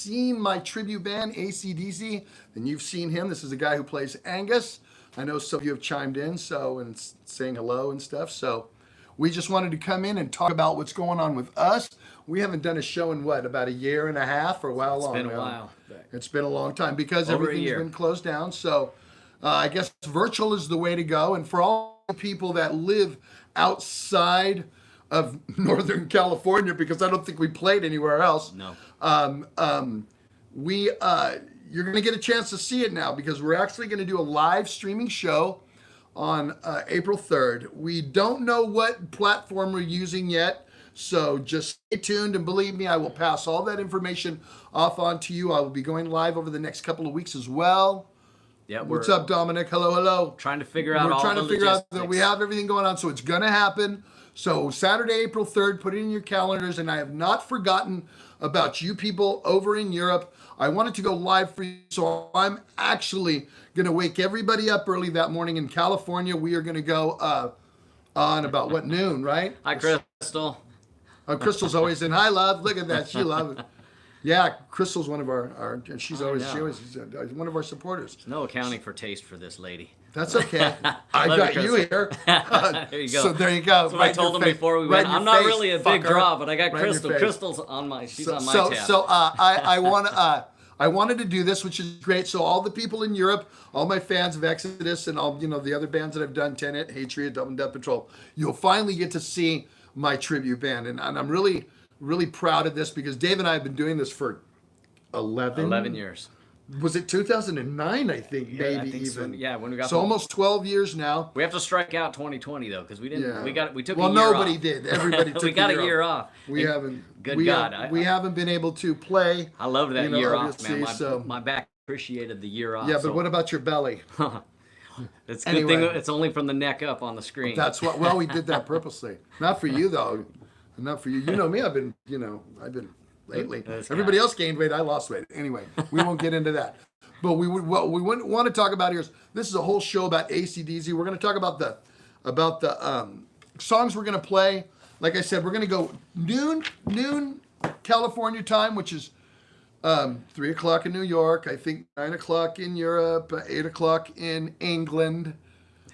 seen my tribute band, AC/DC, then you've seen him. This is a guy who plays Angus. I know some of you have chimed in, and saying hello and stuff. So we just wanted to come in and talk about what's going on with us. We haven't done a show in about a year and a half, or how long? It's been a while. It's been a long time because Over everything's been closed down. So I guess virtual is the way to go. And for all the people that live outside of Northern California, because I don't think we played anywhere else. No. You're going to get a chance to see it now, because we're actually going to do a live streaming show on April 3rd. We don't know what platform we're using yet, so just stay tuned, and believe me, I will pass all that information off on to you. I will be going live over the next couple of weeks as well. Yeah. What's up, Dominic? Hello. Trying to figure out We're all trying the to figure logistics. out that we have everything going on, so it's going to happen. So Saturday, April 3rd, put it in your calendars, and I have not forgotten about you people over in Europe. I wanted to go live for you, so I'm actually going to wake everybody up early that morning in California. We are going to go on about noon, right? Hi, Crystal. Crystal's always in. Hi, love. Look at that. She loves it. Yeah, Crystal's one of our she's always one of our supporters. There's no accounting for taste for this lady. That's okay. I got you here. There you go. So there you go. That's what I told him before we went. I'm not really a big draw, but I got Crystal. Crystal's on my. She's on my tab. So I wanted to do this, which is great. So all the people in Europe, all my fans of Exodus, and all the other bands that I've done, Tenet, Hatred, Double Death Patrol, you'll finally get to see my tribute band, and I'm really proud of this, because Dave and I have been doing this for 11 years. Was it 2009? I think maybe I think even. so. Yeah, when we got. So almost 12 years now. We have to strike out 2020 though, because we didn't. Yeah. We took. Well, a year nobody off. did. Everybody took. We got a year off. We haven't. Good we God, we haven't been able to play. I loved that year off, man. So, My back appreciated the year off. Yeah, but what about your belly? It's a good thing it's only from the neck up on the screen. That's what. Well, we did that purposely. Not for you though. Not for you. You know me. I've been lately. Everybody else gained weight. I lost weight. Anyway, we won't get into that. But what we want to talk about here is, this is a whole show about AC/DC. We're going to talk about the songs we're going to play. Like I said, we're going to go noon California time, which is 3 o'clock in New York. I think 9 o'clock in Europe, 8 o'clock in England.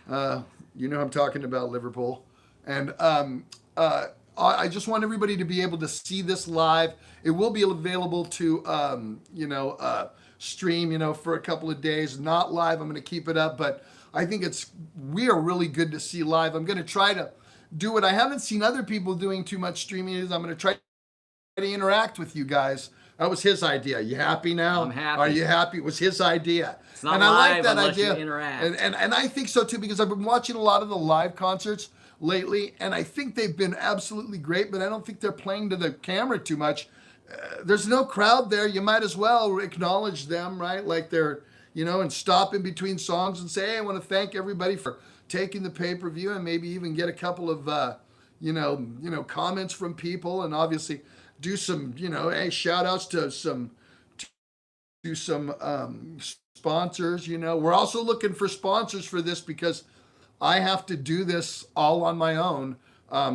You know I'm talking about Liverpool. And I just want everybody to be able to see this live. It will be available to stream, for a couple of days. Not live. I'm going to keep it up, but I think we are really good to see live. I'm going to try to do what I haven't seen other people doing too much streaming is. I'm going to try to interact with you guys. That was his idea. You happy now? I'm happy. Are you happy? It was his idea. It's not and live I like that unless idea. you interact. And I think so too, because I've been watching a lot of the live concerts lately, and I think they've been absolutely great, but I don't think they're playing to the camera too much. There's no crowd there. You might as well acknowledge them, right? Like they're, and stop in between songs and say, hey, I want to thank everybody for taking the pay-per-view, and maybe even get a couple of, comments from people, and obviously do some, hey, shout outs to some sponsors. We're also looking for sponsors for this, because I have to do this all on my own.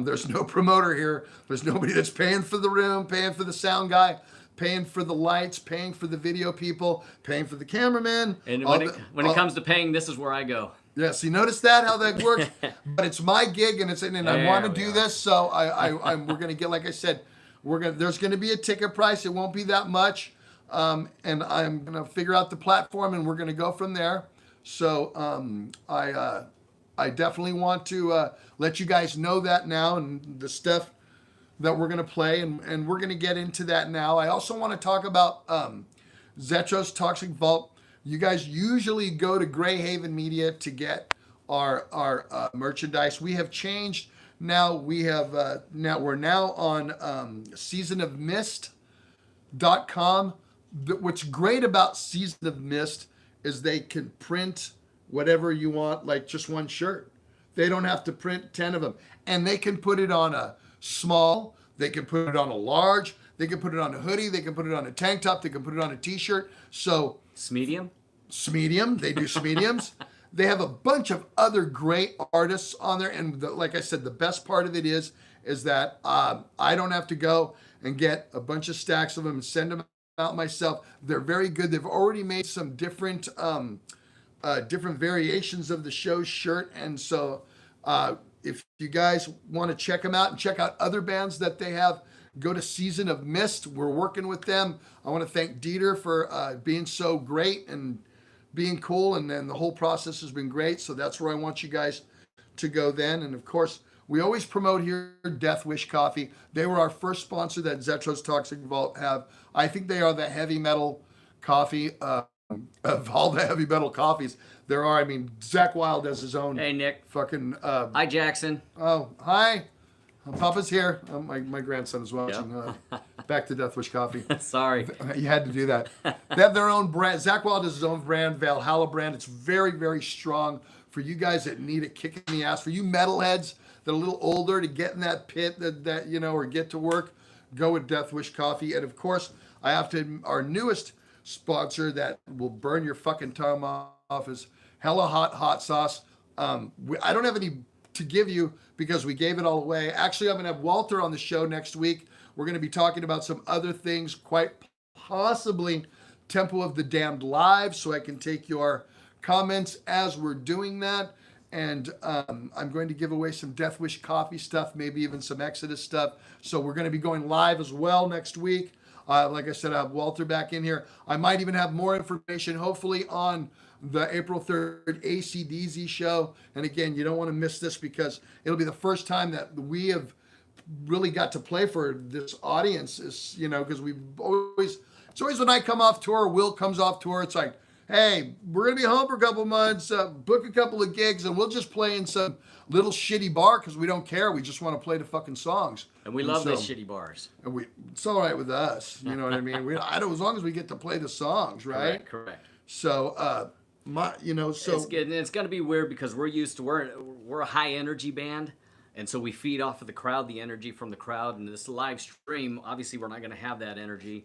There's no promoter here. There's nobody that's paying for the room, paying for the sound guy, paying for the lights, paying for the video people, paying for the cameraman. And when it comes to paying, this is where I go. Yes, you notice that, how that works? But it's my gig, and I want to do this, so we're gonna get, like I said, there's gonna be a ticket price. It won't be that much, and I'm gonna figure out the platform, and we're gonna go from there. So I definitely want to let you guys know that now, and the stuff that we're going to play, and we're going to get into that now. I also want to talk about Zetro's Toxic Vault. You guys usually go to Greyhaven Media to get our merchandise. We have changed now. We're now on seasonofmist.com. What's great about Season of Mist is they can print whatever you want, like just one shirt. They don't have to print 10 of them. And they can put it on a small, they can put it on a large, they can put it on a hoodie, they can put it on a tank top, they can put it on a t-shirt. So Medium? They do mediums. They have a bunch of other great artists on there. And like I said, the best part of it is that I don't have to go and get a bunch of stacks of them and send them out myself. They're very good. They've already made some different variations of the show shirt, and so if you guys want to check them out and check out other bands that they have, go to Season of Mist. We're working with them. I want to thank Dieter for being so great and being cool, and then the whole process has been great. So that's where I want you guys to go then. And of course, we always promote here Death Wish Coffee. They were our first sponsor that Zetro's Toxic Vault have. I think they are the heavy metal coffee of all the heavy metal coffees there are. I mean, Zach Wilde has his own. Hey, Nick. Fucking. Hi, Jackson. Oh, hi. Papa's here. My grandson is watching. Yep. Back to Death Wish Coffee. Sorry. You had to do that. They have their own brand. Zach Wilde has his own brand, Valhalla brand. It's very, very strong for you guys that need a kick in the ass. For you metalheads that are a little older to get in that pit that or get to work, go with Death Wish Coffee. And of course, I have to, our newest sponsor that will burn your fucking tongue off is Hella Hot Sauce. I don't have any to give you because we gave it all away. Actually, I'm going to have Walter on the show next week. We're going to be talking about some other things, quite possibly Temple of the Damned Live, so I can take your comments as we're doing that. And I'm going to give away some Death Wish Coffee stuff, maybe even some Exodus stuff. So we're going to be going live as well next week. Like I said, I have Walter back in here. I might even have more information, hopefully, on the April 3rd AC/DC show. And again, you don't want to miss this because it'll be the first time that we have really got to play for this audience. Is because it's always when I come off tour, Will comes off tour, it's like, hey, we're going to be home for a couple months, book a couple of gigs, and we'll just play in some little shitty bar because we don't care. We just want to play the fucking songs. And we love those shitty bars. And it's all right with us. You know what I mean? As long as we get to play the songs, right? Correct. So, it's good. And it's going to be weird because we're a high energy band. And so we feed off of the crowd, the energy from the crowd. And this live stream, obviously we're not going to have that energy.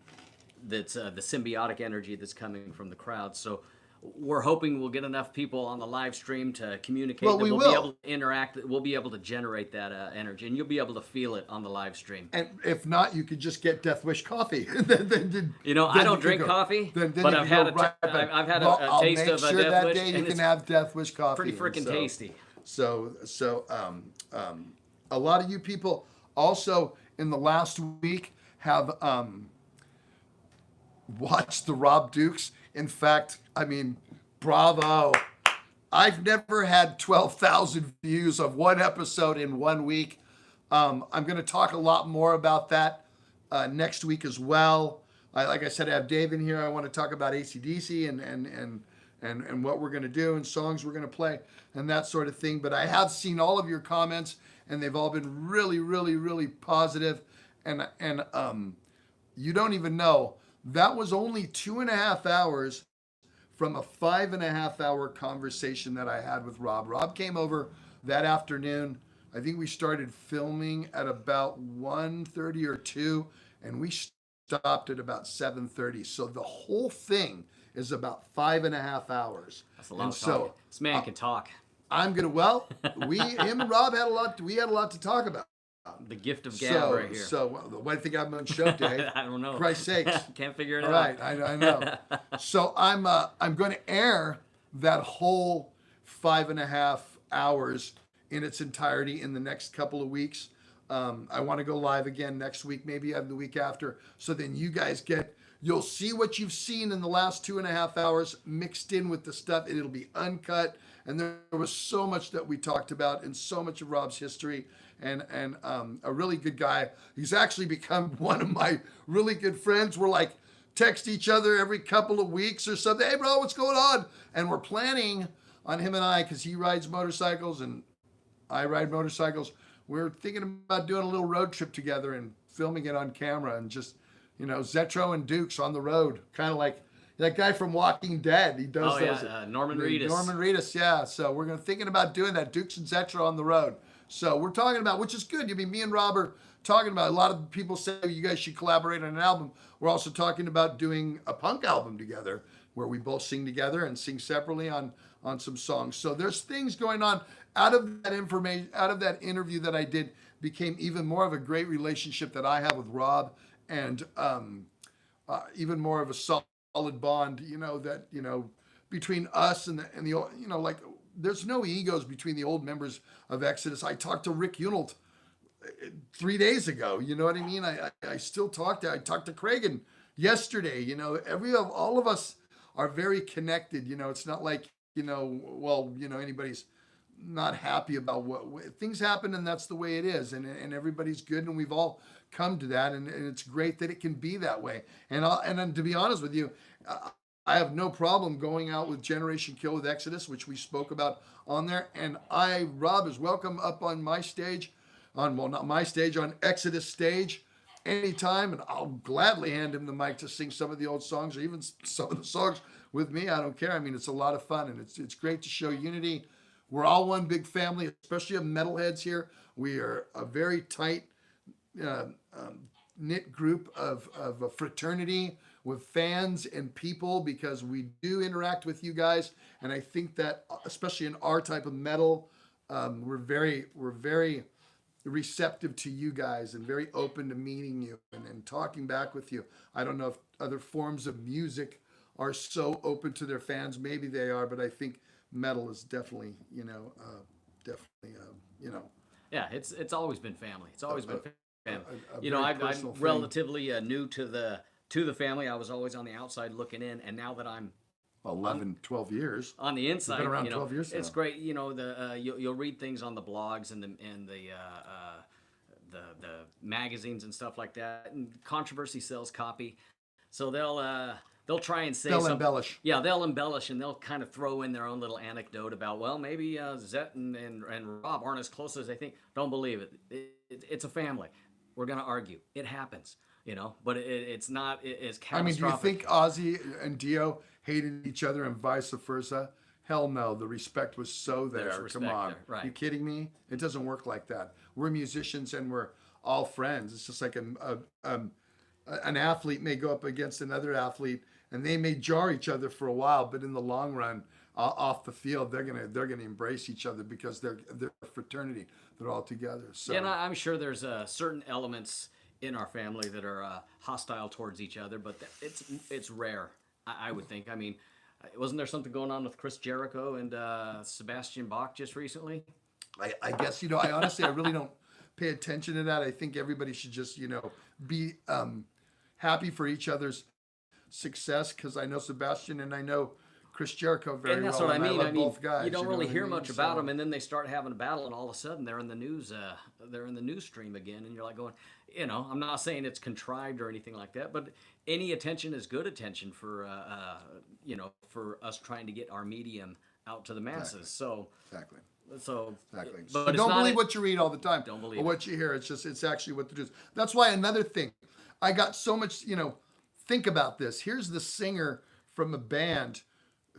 That's the symbiotic energy that's coming from the crowd. So we're hoping we'll get enough people on the live stream to communicate. Well, we'll will be able to interact. We'll be able to generate that energy, and you'll be able to feel it on the live stream. And if not, you could just get Death Wish coffee. I don't drink coffee, but I've had a taste of a Death Wish, and you can have Death Wish coffee. Pretty freaking tasty. So, a lot of you people also in the last week have watched the Rob Dukes. In fact, I mean, bravo. I've never had 12,000 views of one episode in 1 week. I'm going to talk a lot more about that next week as well. Like I said, I have Dave in here. I want to talk about AC/DC and what we're going to do and songs we're going to play and that sort of thing. But I have seen all of your comments, and they've all been really, really, really positive. And you don't even know. That was only 2.5 hours from a 5.5 hour conversation that I had with Rob. Rob came over that afternoon. I think we started filming at about 1:30 or 2, and we stopped at about 7:30. So the whole thing is about 5.5 hours. That's a lot of talking. This man can talk. Him and Rob had a lot to talk about. The gift of gab right here. So, why do you think I'm on show, Dave? I don't know. Christ's sakes. Can't figure it out. Right, I know. So I'm going to air that whole 5.5 hours in its entirety in the next couple of weeks. I want to go live again next week, maybe the week after. So then you guys you'll see what you've seen in the last 2.5 hours mixed in with the stuff, and it'll be uncut. And there was so much that we talked about and so much of Rob's history. And a really good guy. He's actually become one of my really good friends. We're like text each other every couple of weeks or something. Hey, bro, what's going on? And we're planning on him and I, because he rides motorcycles and I ride motorcycles. We're thinking about doing a little road trip together and filming it on camera and just, Zetro and Dukes on the road, kind of like that guy from Walking Dead. He does those. Norman Reedus. Norman Reedus, yeah. So we're thinking about doing that, Dukes and Zetro on the road. So we're talking about, which is good. I mean, me and Rob are talking about, a lot of people say you guys should collaborate on an album. We're also talking about doing a punk album together where we both sing together and sing separately on some songs. So there's things going on. Out of that information, out of that interview that I did, became even more of a great relationship that I have with Rob. And even more of a solid bond, that, between us and the, like, there's no egos between the old members of Exodus. I talked to Rick Unelt 3 days ago. You know what I mean? I still I talked to Cragen yesterday. All of us are very connected. It's not like, anybody's not happy about what things happen, and that's the way it is, and everybody's good, and we've all come to that, and it's great that it can be that way. And then, to be honest with you, I have no problem going out with Generation Kill with Exodus, which we spoke about on there. And Rob is welcome up on my stage, not my stage, on Exodus stage anytime. And I'll gladly hand him the mic to sing some of the old songs, or even some of the songs with me. I don't care. I mean, it's a lot of fun, and it's great to show unity. We're all one big family, especially of metalheads here. We are a very tight, knit group of a fraternity with fans and people, because we do interact with you guys. And I think that, especially in our type of metal, we're very receptive to you guys, and very open to meeting you and talking back with you. I don't know if other forms of music are so open to their fans. Maybe they are, but I think metal is definitely, Yeah, it's always been family. It's always been family. I'm personal thing. relatively new to the family. I was always on the outside looking in, and now that I'm 12 years on the inside, been around 12 years it's now. great. You'll read things on the blogs and the magazines and stuff like that. And Controversy sells copy, so they'll try and say something. Embellish. Yeah, they'll embellish, and they'll kind of throw in their own little anecdote about, well, maybe Zet and Rob aren't as close as they think. Don't believe it. It's a family. We're gonna argue. It happens, but it's not as catastrophic. I mean, do you think Ozzy and Dio hated each other and vice versa? Hell no. The respect was so there. There's respect Come on. there, right. You kidding me? It doesn't work like that. We're musicians, and we're all friends. It's just like an athlete may go up against another athlete, and they may jar each other for a while, but in the long run, off the field, they're gonna embrace each other, because they're a fraternity. They're all together. So, and I'm sure there's certain elements in our family that are hostile towards each other, but it's rare. I would think. I mean, wasn't there something going on with Chris Jericho and Sebastian Bach just recently? I guess, I honestly, I really don't pay attention to that. I think everybody should just, be happy for each other's success, because I know Sebastian and I know Chris Jericho very well. And that's what I mean. I love both guys. You don't really hear what I mean? much about them, and then they start having a battle, and all of a sudden they're in the news. They're in the news stream again, and you're like going, I'm not saying it's contrived or anything like that, but any attention is good attention for for us trying to get our medium out to the masses. Exactly. So Exactly. But So don't believe what you read all the time. Don't believe or what you hear. It's actually what it is. That's why another thing, I got so much. Think about this. Here's the singer from a band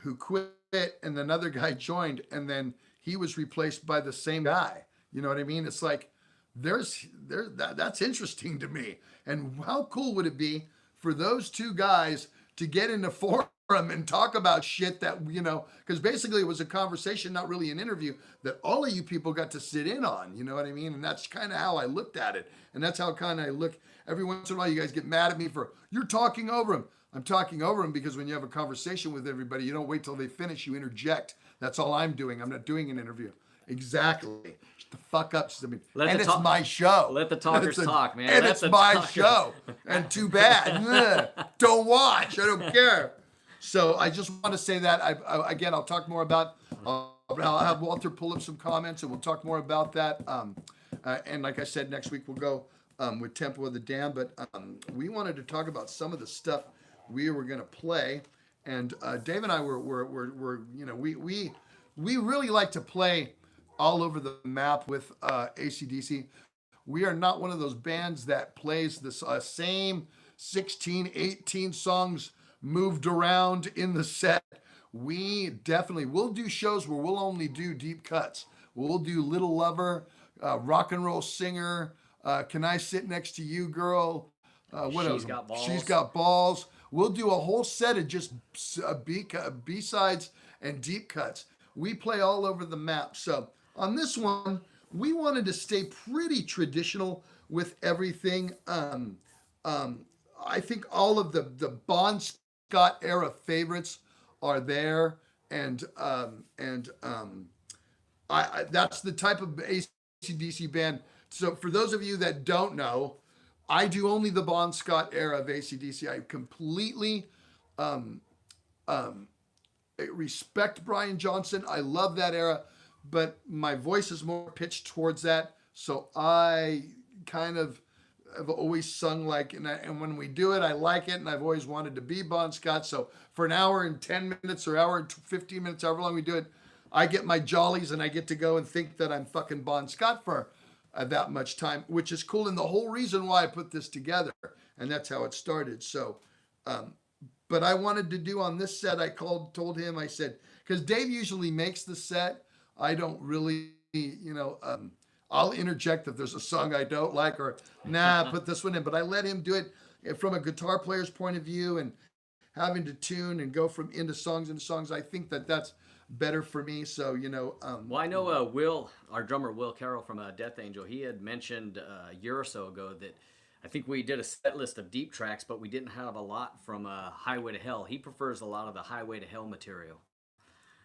who quit, and another guy joined, and then he was replaced by the same guy. You know what I mean? It's like that's interesting to me. And how cool would it be for those two guys to get in a forum and talk about shit that, because basically it was a conversation, not really an interview, that all of you people got to sit in on. You know what I mean? And that's kind of how I looked at it. And that's how kind of I look. Every once in a while, you guys get mad at me for, you're talking over him. I'm talking over him because when you have a conversation with everybody, you don't wait till they finish, you interject. That's all I'm doing. I'm not doing an interview. Exactly. Shut the fuck up. I mean, it's my show. Let the talkers talk, man. And it's my show. And too bad. Don't watch. I don't care. So I just want to say that. Again, I'll talk more about, I'll have Walter pull up some comments, and we'll talk more about that. And like I said, next week we'll go with Temple of the Damned. But we wanted to talk about some of the stuff we were going to play. And Dave and I were we really like to play all over the map with AC/DC. We are not one of those bands that plays the same 16, 18 songs moved around in the set. We'll do shows where we'll only do deep cuts. We'll do Little Lover, Rock and Roll Singer, Can I Sit Next to You, Girl? What else? Got Balls. She's Got Balls. We'll do a whole set of just B-sides and deep cuts. We play all over the map. So on this one, we wanted to stay pretty traditional with everything. I think all of the Bon Scott era favorites are there, and I that's the type of AC/DC band. So for those of you that don't know, I do only the Bon Scott era of AC/DC. I completely um, um, respect Brian Johnson. I love that era, but my voice is more pitched towards that. So I kind of have always sung like, and when we do it, I like it, and I've always wanted to be Bon Scott. So for an hour and 10 minutes or hour and 15 minutes, however long we do it, I get my jollies and I get to go and think that I'm fucking Bon Scott for that much time, which is cool. And the whole reason why I put this together, and that's how it started. So, but I wanted to do on this set, told him, I said, because Dave usually makes the set. I don't really, I'll interject if there's a song I don't like, or put this one in. But I let him do it from a guitar player's point of view, and having to tune and go from into songs. I think that's better for me. So, Well, I know Will, our drummer Will Carroll from Death Angel, he had mentioned a year or so ago that I think we did a set list of deep tracks, but we didn't have a lot from Highway to Hell. He prefers a lot of the Highway to Hell material.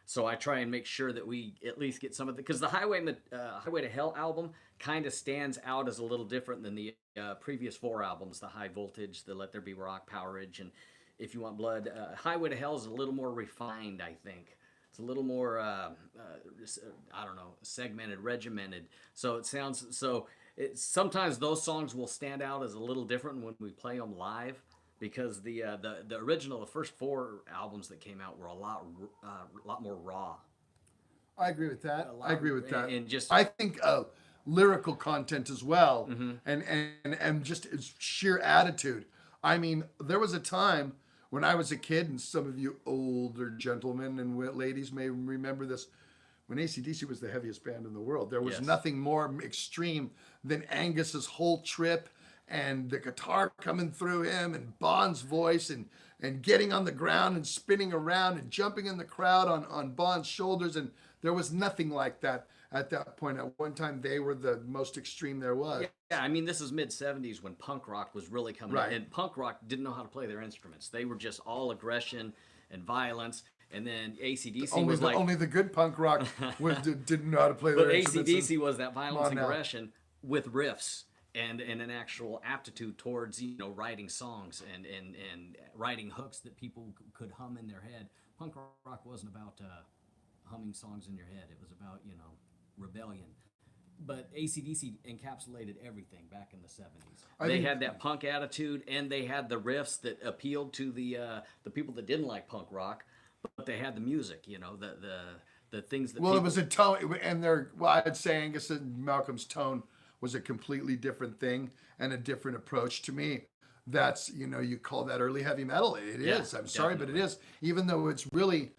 So I try and make sure that we at least get some of the, because the Highway to Hell album kind of stands out as a little different than the previous 4 albums, the High Voltage, the Let There Be Rock, Powerage, and If You Want Blood. Highway to Hell is a little more refined, I think. It's a little more, I don't know, segmented, regimented. So it sounds, sometimes those songs will stand out as a little different when we play them live. Because the original, the first 4 albums that came out were a lot more raw. I agree with that. I agree with that. And just, I think lyrical content as well, mm-hmm. and just its sheer attitude. I mean, there was a time when I was a kid, and some of you older gentlemen and ladies may remember this, when AC/DC was the heaviest band in the world. There was nothing more extreme than Angus's whole trip, and the guitar coming through him, and Bon's voice, and getting on the ground and spinning around and jumping in the crowd on Bon's shoulders. And there was nothing like that at that point. At one time, they were the most extreme there was. Yeah, I mean, this is mid-'70s when punk rock was really coming in. And punk rock didn't know how to play their instruments. They were just all aggression and violence. And then AC/DC was like... Only the good punk rock didn't know how to play their instruments. But AC/DC was that violence and aggression with riffs. And an actual aptitude towards, writing songs and writing hooks that people could hum in their head. Punk rock wasn't about humming songs in your head. It was about, rebellion. But AC/DC encapsulated everything back in the 70s. They had that punk attitude, and they had the riffs that appealed to the people that didn't like punk rock, but they had the music, the things that it was a tone, and I'd say Angus and Malcolm's tone was a completely different thing and a different approach to me. That's, you call that early heavy metal. It is. I'm sorry, but it is. Even though it's really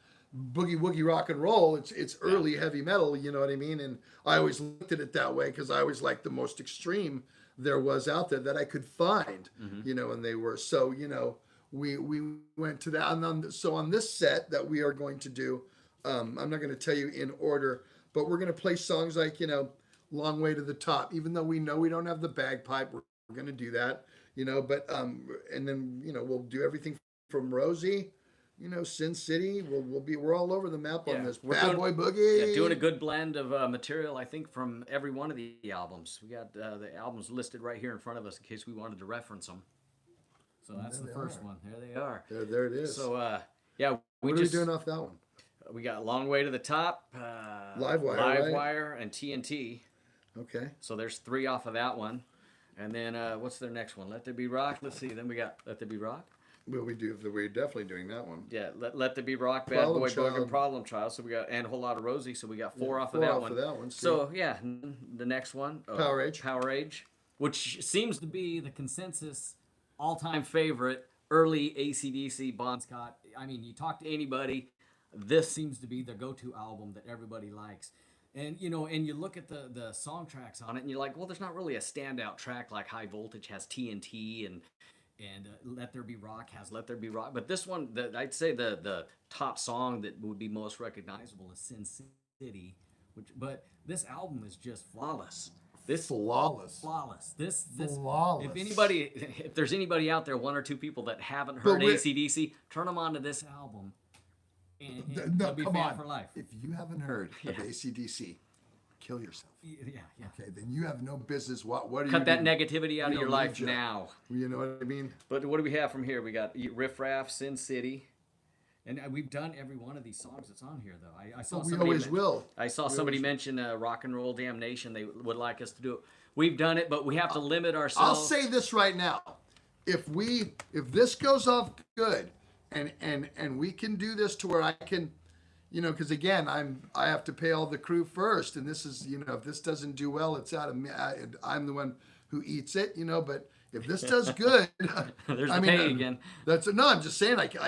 boogie woogie rock and roll, it's early heavy metal, you know what I mean? And I always looked at it that way because I always liked the most extreme there was out there that I could find, and they were. So, we went to that. And so on this set that we are going to do, I'm not going to tell you in order, but we're going to play songs like, Long Way to the Top, even though we know we don't have the bagpipe, we're going to do that, but and then we'll do everything from Rosie, Sin City. We're all over the map on this. Bad Boy Boogie. Yeah, doing a good blend of material, I think, from every one of the albums. We got the albums listed right here in front of us in case we wanted to reference them. So that's the first one. There they are. There it is. So what are we doing off that one? We got Long Way to the Top, Live Wire, Wire, and TNT. Okay. So there's 3 off of that one. And then what's their next one? Let There Be Rock. Let's see. Then we got Let There Be Rock. Well, we're definitely doing that one. Yeah, Let There Be Rock, Bad Boy Bug, and Problem Child. So we got, and a whole lot of Rosie. So we got 4 off of that one. So yeah, the next one. Power Age. Power Age, which seems to be the consensus all-time favorite early AC/DC Bon Scott. I mean, you talk to anybody, this seems to be their go-to album that everybody likes. And and you look at the song tracks on it, and you're like, well, there's not really a standout track like High Voltage has TNT, and Let There Be Rock has Let There Be Rock. But this one, I'd say the top song that would be most recognizable is Sin City. But this album is just flawless. This flawless. flawless. This Flawless. If there's anybody out there, 1 or 2 people that haven't But heard AC/DC, turn them on to this album, and No, they'll be come fan on. for life. If you haven't heard of AC/DC, kill yourself. Yeah. Okay, then you have no business. What are you Cut that doing? negativity out We of your don't life need you. now. You know what I mean? But what do we have from here? We got Riff Raff, Sin City. And we've done every one of these songs that's on here, though. I saw We somebody always will. I saw somebody mention Rock and Roll Damnation. They would like us to do it. We've done it, but we have to limit I'll ourselves. say this right now. If this goes off good and we can do this to where I can, because again, I have to pay all the crew first, and this is, if this doesn't do well, it's out of me. I'm the one who eats it, but if this does good, There's the pay again. I'm just saying I can't,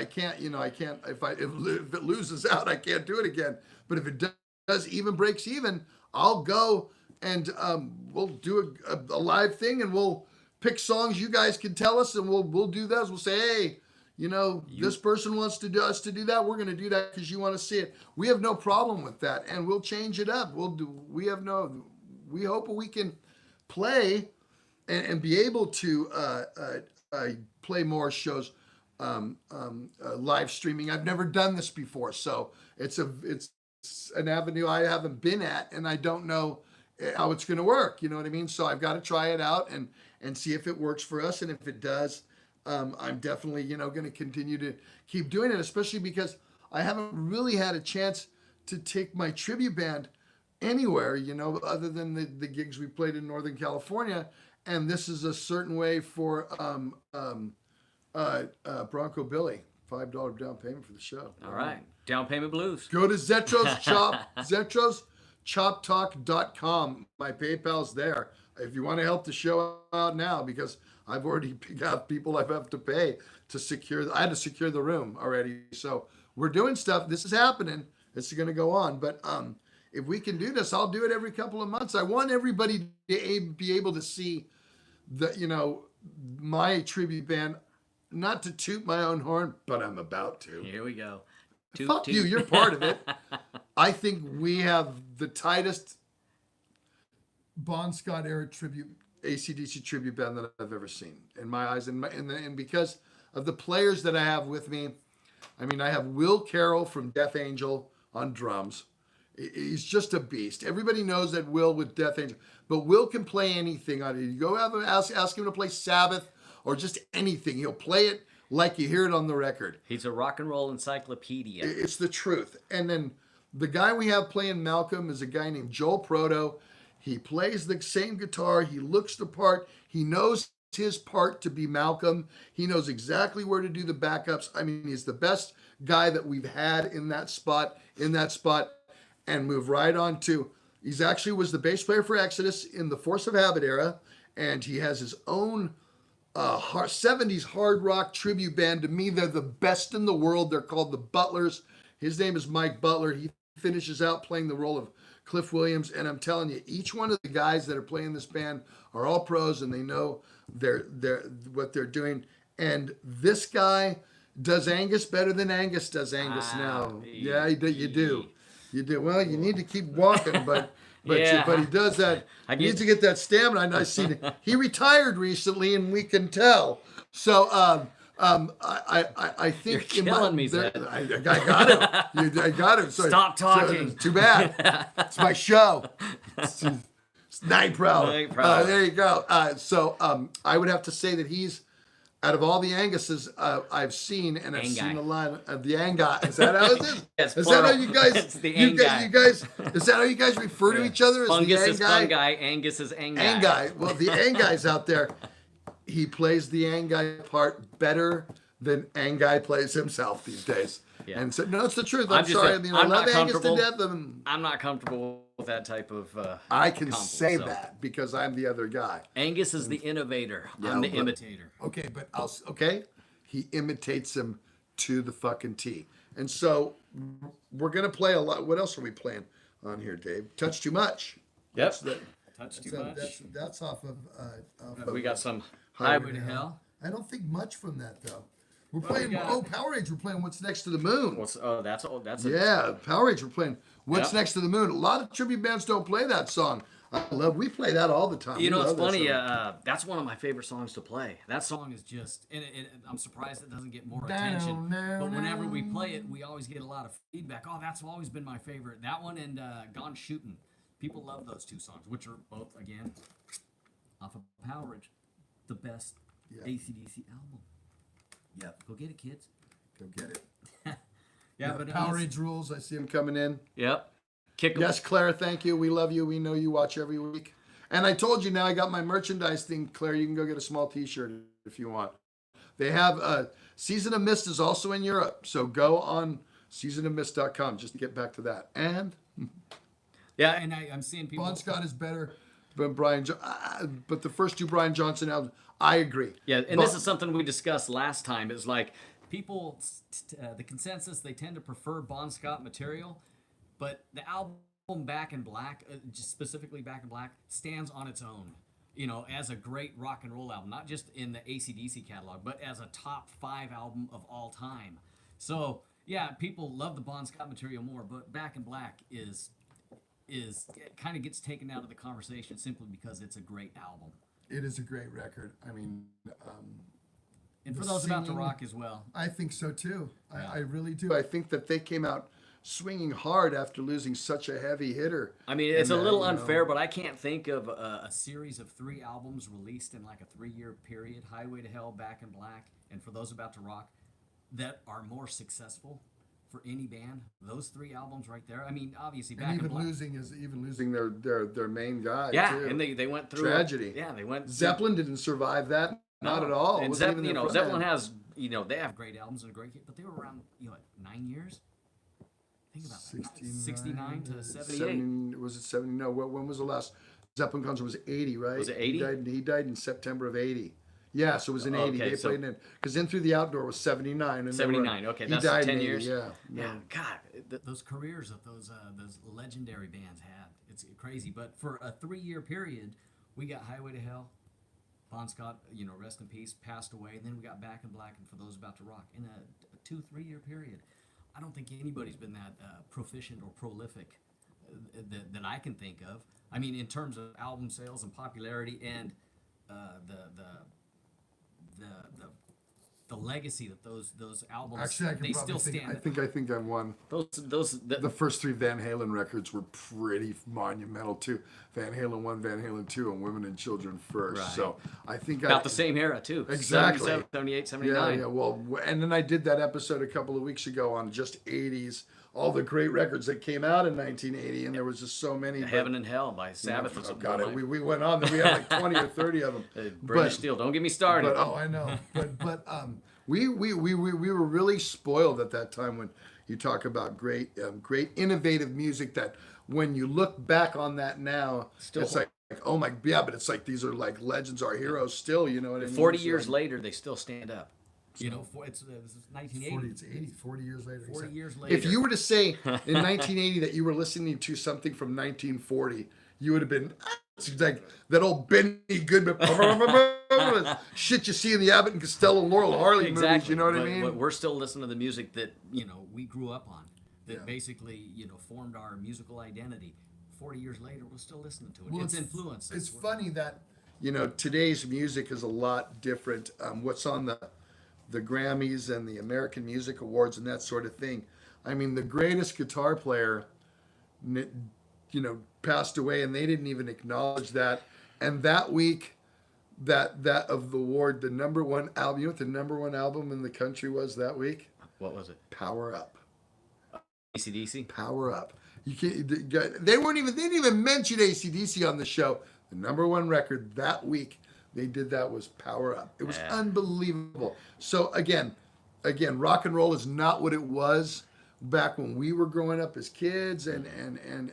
I can't, if it loses out, I can't do it again. But if it does even breaks even, I'll go and we'll do a live thing, and we'll pick songs you guys can tell us, and we'll do those. We'll say, hey, this person wants to do us to do that. We're going to do that because you want to see it. We have no problem with that, and we'll change it up. We hope we can play and be able to play more shows live streaming. I've never done this before, so it's an avenue I haven't been at, and I don't know how it's going to work. You know what I mean? So I've got to try it out and see if it works for us, and if it does, I'm definitely going to continue to keep doing it, especially because I haven't really had a chance to take my tribute band anywhere, other than the gigs we played in Northern California. And this is a certain way for Bronco Billy, $5 down payment for the show. All right, down payment blues. Go to Zetro's ChopTalk.com. My PayPal's there. If you want to help the show out now, because I've already got people I have to pay to secure. I had to secure the room already. So we're doing stuff. This is happening. This is going to go on. But if we can do this, I'll do it every couple of months. I want everybody to be able to see my tribute band, not to toot my own horn, but I'm about to. Here we go. Fuck you, you're part of it. I think we have the tightest Bon Scott era tribute, AC/DC tribute band that I've ever seen in my eyes. And because of the players that I have with me, I have Will Carroll from Death Angel on drums. He's just a beast. Everybody knows that Will with Death Angel, but Will can play anything on it. You go have him, ask him to play Sabbath or just anything. He'll play it like you hear it on the record. He's a rock and roll encyclopedia. It's the truth. And then the guy we have playing Malcolm is a guy named Joel Proto. He plays the same guitar. He looks the part. He knows his part to be Malcolm. He knows exactly where to do the backups. He's the best guy that we've had in that spot. And move right on to, he's actually was the bass player for Exodus in the Force of Habit era, and he has his own 70s hard rock tribute band. To me, they're the best in the world. They're called the Butlers. His name is Mike Butler. He finishes out playing the role of Cliff Williams, and I'm telling you, each one of the guys that are playing this band are all pros, and they know what they're doing. And this guy does Angus better than Angus does Angus now. Yeah, you do. You do. Well, you need to keep walking, but Yeah. he does that. He needs to get that stamina. And I see he retired recently, and we can tell. So I think You're killing me, Zed. I got him. I got him. So, Stop talking. too bad. It's my show. It's Night Prowler. Night Prowler. There you go. I would have to say that he's, out of all the Anguses I've seen, and I've seen a lot of the Angus. Is that how it is? Yes, Is that how you guys? It's the you Angai. guys. Is that how you guys refer to each other as Fungus the is Angai? fungi, Angus is Angai. Angai. Well, the Angai's out there. He plays the Angai part better than Angai plays himself these days. Yeah. And so, no, it's the truth. I'm I'm just sorry. saying, I I'm love not Angus to comfortable. death. I'm not comfortable with that type of. I can conflict, say so. that because I'm the other guy. Angus is the innovator. I'm the but- imitator. Okay, but he imitates him to the fucking T. And so we're gonna play a lot. What else are we playing on here, Dave? Touch Too Much. Yep. That's that's off of. We got some Highway Highway to Hell. I don't think much from that though. We're playing. Power Age. We're playing What's Next to the Moon. That's a Yeah, Power Age. We're playing What's Yep. Next to the Moon. A lot of tribute bands don't play that song. We play that all the time. You We know, it's love that funny. song. That's one of my favorite songs to play. That song is just, and I'm surprised it doesn't get more attention. But whenever we play it, we always get a lot of feedback. Oh, that's always been my favorite. That one and Gone Shootin'. People love those two songs, which are both, again, off of Power Ridge, the best AC/DC album. Yep. Go get it, kids. Go get it. Yeah, but Power Age rules. I see him coming in. Yep. Kick 'em. Yes, Claire, thank you. We love you. We know you watch every week. And I told you now I got my merchandise thing, Claire. You can go get a small t-shirt if you want. They have Season of Mist is also in Europe. So go on seasonofmist.com just to get back to that. And Yeah, and I'm seeing people. Bon Scott is better than but the first two Brian Johnson albums, I agree. Yeah, and this is something we discussed last time. Is like people, the consensus, they tend to prefer Bon Scott material, but the album Back in Black, just specifically Back in Black, stands on its own, as a great rock and roll album, not just in the AC/DC catalog, but as a top 5 album of all time. So, yeah, people love the Bon Scott material more, but Back in Black is it kind of gets taken out of the conversation simply because it's a great album. It is a great record. I mean, and for those about to rock as well. I think so too. Yeah. I really do. I think that they came out swinging hard after losing such a heavy hitter. I mean, it's a little unfair, but I can't think of a series of 3 albums released in like a 3-year period, Highway to Hell, Back in Black, and For Those About to Rock, that are more successful for any band. Those 3 albums right there. I mean, obviously Back in Black. losing their main guy. Yeah, too. and they went through tragedy. Yeah, they went. Zeppelin didn't survive that. Not at all. And Zeppelin has, they have great albums and a great hit, but they were around, 9 years. Think about that. 69 to 78. Was it 70? No. When was the last Zeppelin concert? Was 80, right? Was it 80? He died in September of 80. Yeah, so it was in 80. Okay, They played in because In Through the Outdoor was 79. And 79. Okay, he that's died 10 in 80, years. Yeah. Yeah, God, those careers that those legendary bands had, it's crazy. But for a 3-year period, we got Highway to Hell. Bon Scott, rest in peace, passed away. And then we got Back in Black and For Those About to Rock in a 2-3-year period. I don't think anybody's been that proficient or prolific that I can think of. I mean, in terms of album sales and popularity and the legacy that those albums Actually, I can they probably still stand. I think I'm one. The first 3 Van Halen records were pretty monumental too. Van Halen 1, Van Halen 2, and Women and Children first. Right. So I think about the same era too. Exactly. 77, 78, 79. Yeah. Well, and then I did that episode a couple of weeks ago on just 80s, all the great records that came out in 1980, and there was just so many. Heaven and Hell by Sabbath. Oh God, we went on. We had like 20 or 30 of them. British Steel. Don't get me started. But I know. But we were really spoiled at that time when you talk about great innovative music that when you look back on that now, it's like oh my, yeah, but it's like these are like legends, our heroes still, you know what I mean? 40 years later, they still stand up. It's 1980. It's 80, 40 years later. 40 years later. If you were to say in 1980 that you were listening to something from 1940, you would have been like that old Benny Goodman shit you see in the Abbott and Costello Laurel Harley movies. You know what I mean? But we're still listening to the music that we grew up on, that basically formed our musical identity. 40 years later, we're still listening to it. Well, it's influence. It's funny that today's music is a lot different. What's on the Grammys and the American Music Awards and that sort of thing. I mean, the greatest guitar player, passed away, and they didn't even acknowledge that. And that week, that of the award, the number 1 album. You know what the number 1 album in the country was that week? What was it? Power Up. AC/DC. Power Up. You can't. They didn't even mention AC/DC on the show. The number 1 record that week they did that was Power Up. It was unbelievable. So again, rock and roll is not what it was back when we were growing up as kids, and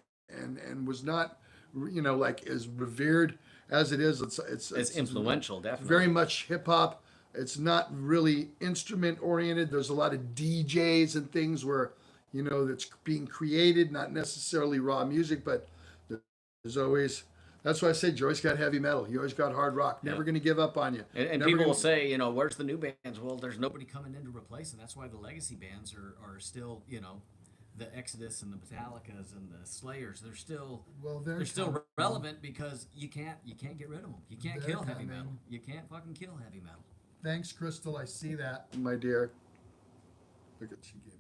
was not, like as revered as it is. It's influential, definitely. Very much hip hop. It's not really instrument oriented. There's a lot of DJs and things where, that's being created, not necessarily raw music, but there's always. That's why I say you always got heavy metal. You always got hard rock. Never going to give up on you. And people will say, where's the new bands? Well, there's nobody coming in to replace them. That's why the legacy bands are still, the Exodus and the Metallicas and the Slayers, they're still they're still relevant because you can't get rid of them. You can't kill heavy metal. You can't fucking kill heavy metal. Thanks, Crystal. I see that, my dear. Look at she gave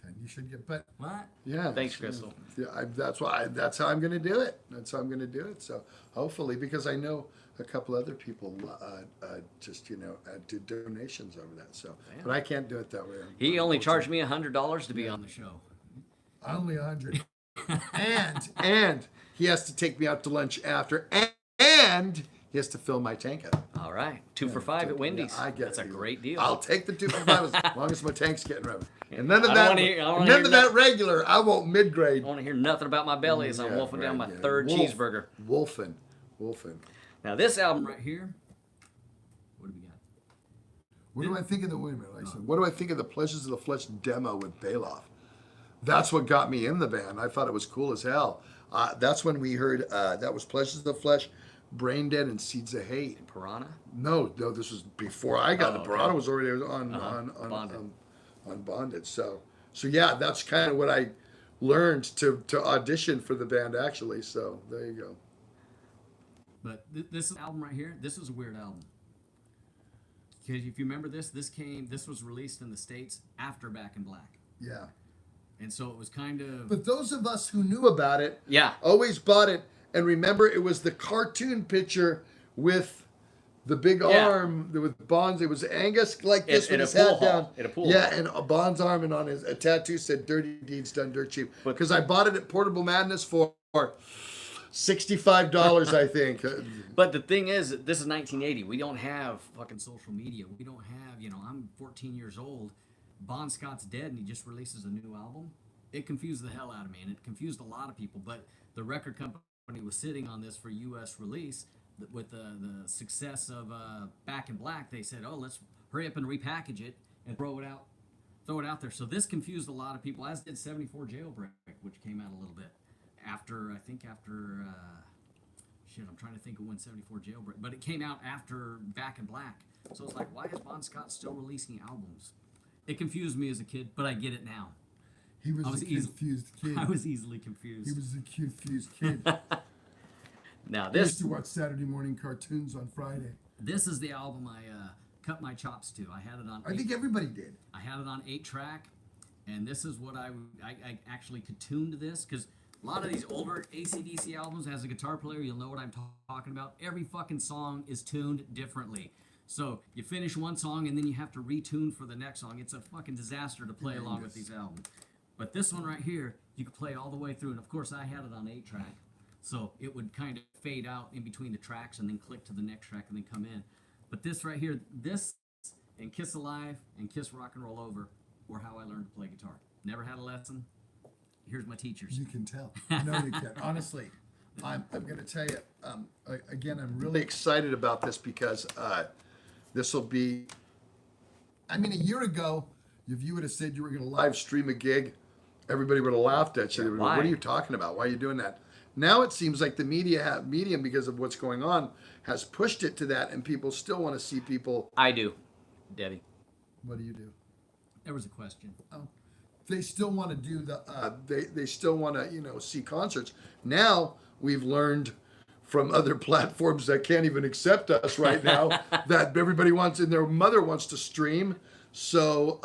10. You should get, but what? Yeah. Thanks, Crystal. Yeah, that's how I'm going to do it. That's how I'm going to do it. So hopefully, because I know a couple other people just did donations over that. So, Yeah. but I can't do it that way. He only charged me $100 to be on the show. Only 100. and he has to take me out to lunch after, and he has to fill my tank up. All right, 2 for $5 at Wendy's. I get That's it. a great deal. I'll take the 2 for $5 as long as my tank's getting ready. And none of I that. don't None of that regular. I want mid-grade. I want to hear nothing about my belly as I'm wolfing down my third cheeseburger. Wolfing. Now this album right here. What do we got? What do I think of the wait a minute, Lisa. What do I think of the Pleasures of the Flesh demo with Bailoff? That's what got me in the band. I thought it was cool as hell. That's when we heard that was Pleasures of the Flesh, Brain Dead, and Seeds of Hate. Piranha? No, this was before I got the Piranha was already on Bonded. On Bonded. So yeah, that's kind of what I learned to audition for the band actually. So there you go. But this album right here, this was a weird album. Because if you remember this was released in the States after Back in Black. Yeah. And so it was kind of... But those of us who knew about it Yeah. always bought it. And remember, it was the cartoon picture with the big arm with Bond's. It was Angus like this with his hat down. In a pool yeah, and a Bond's arm, and on his a tattoo said "Dirty Deeds Done Dirt Cheap." Because I bought it at Portable Madness for $65, I think. But the thing is, this is 1980. We don't have fucking social media. We don't have, I'm 14 years old. Bon Scott's dead and he just releases a new album. It confused the hell out of me, and it confused a lot of people. But the record company was sitting on this for U.S. release. With the success of Back in Black, they said, "Oh, let's hurry up and repackage it and throw it out there." So this confused a lot of people, as did 74 Jailbreak, which came out a little bit after. I'm trying to think of when 74 Jailbreak, but it came out after Back in Black. So it's like, why is Bon Scott still releasing albums? It confused me as a kid, but I get it now. He was a confused kid. I was easily confused. He was a confused kid. Now I used to watch Saturday morning cartoons on Friday. This is the album I cut my chops to. I had it on. I think everybody did. I had it on 8-track, and this is what I actually could tune to this, because a lot of these older AC/DC albums, as a guitar player, you'll know what I'm talking about. Every fucking song is tuned differently. So you finish one song and then you have to retune for the next song. It's a fucking disaster to play along with these albums. But this one right here, you can play all the way through. And of course, I had it on 8-track. So it would kind of fade out in between the tracks and then click to the next track and then come in. But this right here, this and Kiss Alive and Kiss Rock and Roll Over were how I learned to play guitar. Never had a lesson. Here's my teachers. You can tell. No, you can't. Honestly, I'm going to tell you, again, I'm really excited about this because this will be, a year ago, if you would have said you were going to live stream a gig, everybody would have laughed at you. Why? What are you talking about? Why are you doing that? Now it seems like the medium, because of what's going on, has pushed it to that, and people still want to see people. I do, Debbie. What do you do? There was a question. Oh, they still want to do the. They still want to see concerts. Now we've learned from other platforms that can't even accept us right now that everybody wants and their mother wants to stream. So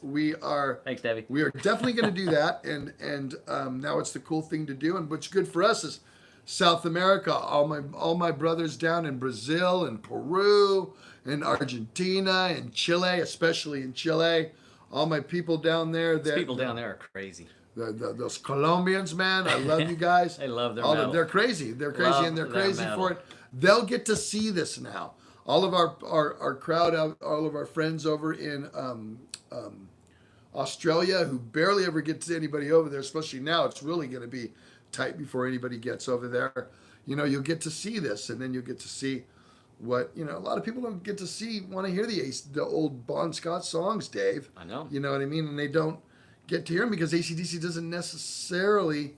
we are. Thanks, Debbie. We are definitely going to do that, and now it's the cool thing to do. And what's good for us is South America. All my brothers down in Brazil and Peru and Argentina and Chile, especially in Chile. All my people down there. People down there are crazy. Those Colombians, man, I love you guys. They love their metal. They're crazy. They're crazy, and they're crazy for it. They'll get to see this now. All of our crowd, all of our friends over in Australia, who barely ever get to anybody over there, especially now, it's really going to be tight before anybody gets over there. You'll get to see this, and then you'll get to see what a lot of people don't get to see. Want to hear the old Bon Scott songs, Dave. I know. You know what I mean, and they don't get to hear them because AC/DC doesn't necessarily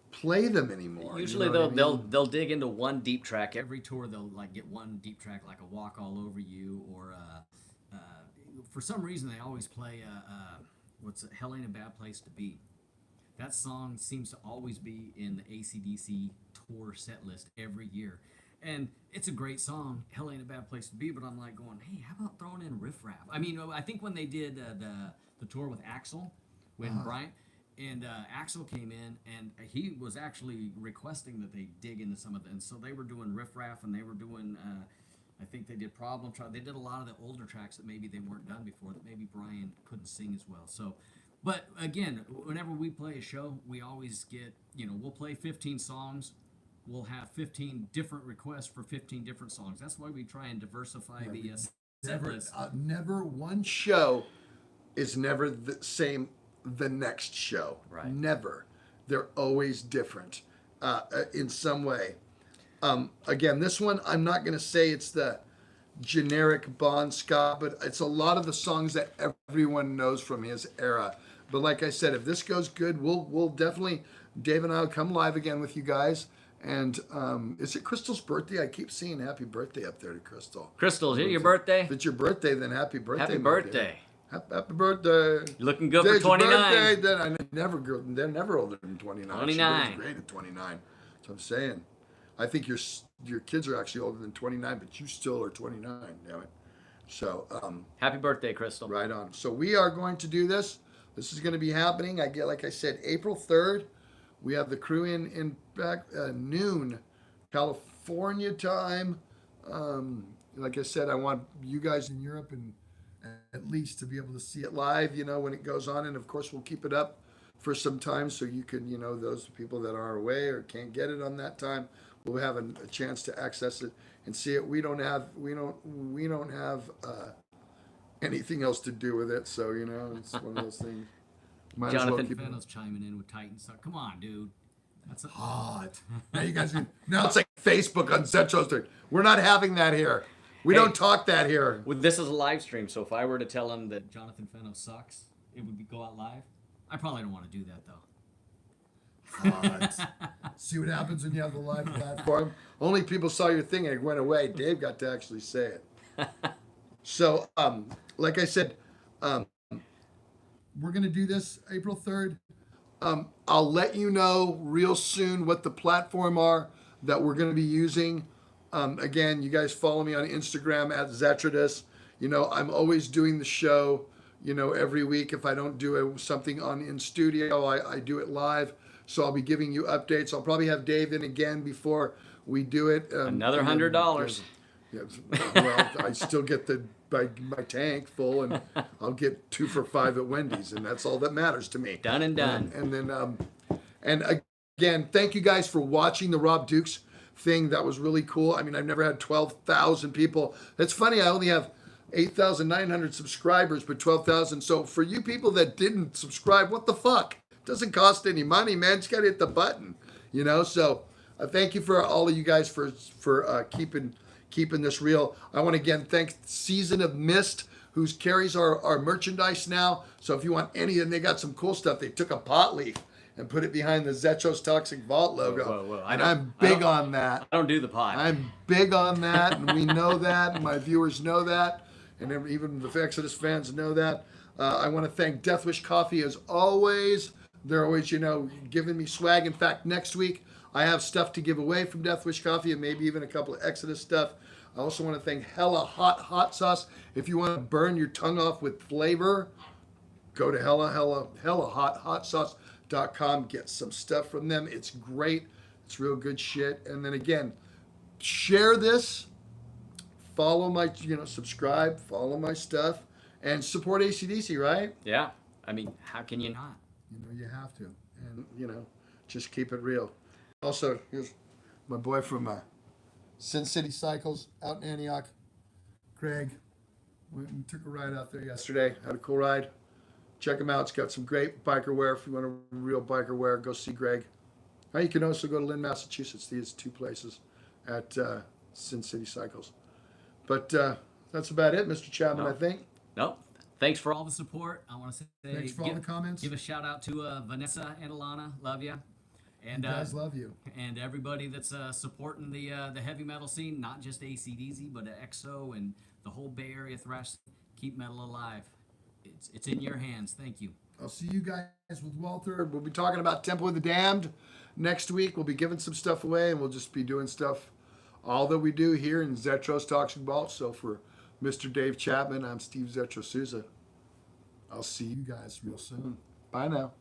play them anymore. Usually they'll dig into one deep track. Every tour they'll get one deep track, like a Walk All Over You, or for some reason they always play Hell Ain't a Bad Place to Be. That song seems to always be in the AC/DC tour set list every year. And it's a great song. Hell ain't a bad place to be, but I'm like going, hey, how about throwing in Riff Raff? I mean, I think when they did the tour with Axl, when Brian and Axl came in, and he was actually requesting that they dig into some of the, and so they were doing Riff Raff, and they were doing, I think they did Problem Child. They did a lot of the older tracks that maybe they weren't done before, that maybe Brian couldn't sing as well. So, but again, whenever we play a show, we always get, we'll play 15 songs. We'll have 15 different requests for 15 different songs. That's why we try and diversify the set list. Never one show is never the same the next show. Right. Never. They're always different in some way. Again, this one, I'm not going to say it's the generic Bon Scott, but it's a lot of the songs that everyone knows from his era. But like I said, if this goes good, we'll definitely, Dave and I will come live again with you guys. And is it Crystal's birthday? I keep seeing happy birthday up there to Crystal. Crystal, is it your birthday? If it's your birthday, then happy birthday. Happy birthday. Happy birthday. You're looking good Dave's for 29. Birthday, then they're never older than 29. 29. She was great at 29. So I'm saying. I think your kids are actually older than 29, but you still are 29, damn it. So happy birthday, Crystal. Right on. So we are going to do this. This is going to be happening. Like I said, April 3rd. We have the crew in back noon, California time. Like I said, I want you guys in Europe and at least to be able to see it live, when it goes on. And of course, we'll keep it up for some time so you can, those people that are away or can't get it on that time, will have a chance to access it and see it. We don't have anything else to do with it, so it's one of those things. Might Jonathan Fennell's chiming in with Titan stuff. Come on, dude. That's hot. Now you guys, now it's like Facebook on Zetro's thing. We're not having that here. We don't talk that here. Well, this is a live stream, so if I were to tell him that Jonathan Fennell sucks, it would go out live. I probably don't want to do that though. Hot. See what happens when you have the live platform. Only people saw your thing and it went away. Dave got to actually say it. So, like I said, we're going to do this April 3rd. I'll let you know real soon what the platform are that we're going to be using. Again, you guys follow me on Instagram at Zetrodus. I'm always doing the show, every week. If I don't do something in studio, I do it live. So I'll be giving you updates. I'll probably have Dave in again before we do it. Another $100. Yeah, well, I still get my tank full, and I'll get 2 for $5 at Wendy's, and that's all that matters to me. Done and done. And then, and again, thank you guys for watching the Rob Dukes thing. That was really cool. I mean, I've never had 12,000 people. It's funny. I only have 8,900 subscribers, but 12,000. So for you people that didn't subscribe, what the fuck? It doesn't cost any money, man. Just gotta hit the button, So thank you for all of you guys for keeping this real. I want to again thank Season of Mist, who carries our merchandise now. So if you want any, and they got some cool stuff. They took a pot leaf and put it behind the Zetro's Toxic Vault logo. Whoa. I'm big on that. I don't do the pot. I'm big on that, and we know that, and my viewers know that, and even the Exodus fans know that. I want to thank Deathwish Coffee as always. They're always, giving me swag. In fact, next week, I have stuff to give away from Deathwish Coffee and maybe even a couple of Exodus stuff. I also want to thank Hella Hot Sauce. If you want to burn your tongue off with flavor, go to HellaHotSauce.com. Get some stuff from them. It's great. It's real good shit. And then again, share this. Follow my, subscribe. Follow my stuff. And support AC/DC, right? Yeah. I mean, how can you not? You have to. And, just keep it real. Also, here's my boy from Sin City Cycles out in Antioch, Craig. We took a ride out there yesterday. Had a cool ride. Check him out. It's got some great biker wear. If you want a real biker wear, go see Greg. Now you can also go to Lynn, Massachusetts. These 2 places at Sin City Cycles. But that's about it, Mr. Chapman, I think. Nope. Thanks for all the support. I want to say thanks for all the comments. Give a shout out to Vanessa and Alana. Love you. And you guys love you. And everybody that's supporting the heavy metal scene, not just AC/DC, but EXO and the whole Bay Area thrash. Keep metal alive. It's in your hands. Thank you. I'll see you guys with Walter. We'll be talking about Temple of the Damned next week. We'll be giving some stuff away, and we'll just be doing stuff all that we do here in Zetro's Toxic Vault. So for Mr. Dave Chapman, I'm Steve Zetro Souza. I'll see you guys real soon. Bye now.